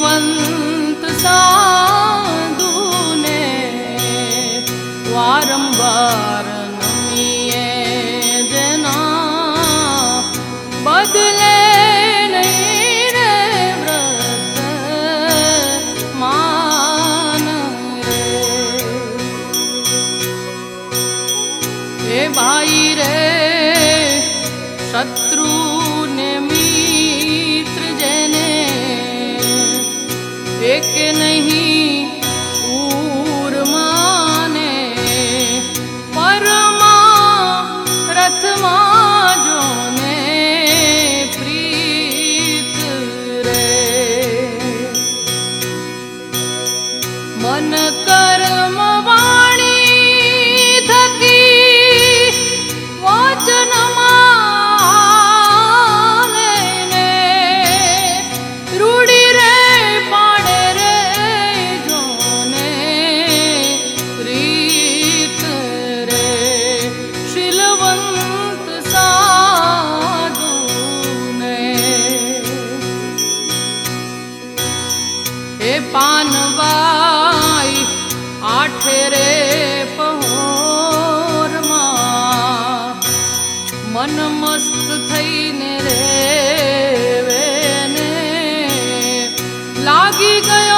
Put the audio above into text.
શીલવંત સાધુને વારંવાર નમીએ જેના બદલે નહીં રે વ્રત માન રે એ ભાઈ રે શત્રુ ને મિત્ર જેને એક નહીં ઉર્માને પરમારથમાં જોને પ્રીત રે મન કર્મ વાણી થકી વચનમાં લઈને રૂડી રે પાડે રે જોને રીત રે શીલવંત સાધુને હે પાનવાઈ આઠે રે પહોરમાં મન મસ્ત થઈને રેવે ને લાગી ગયો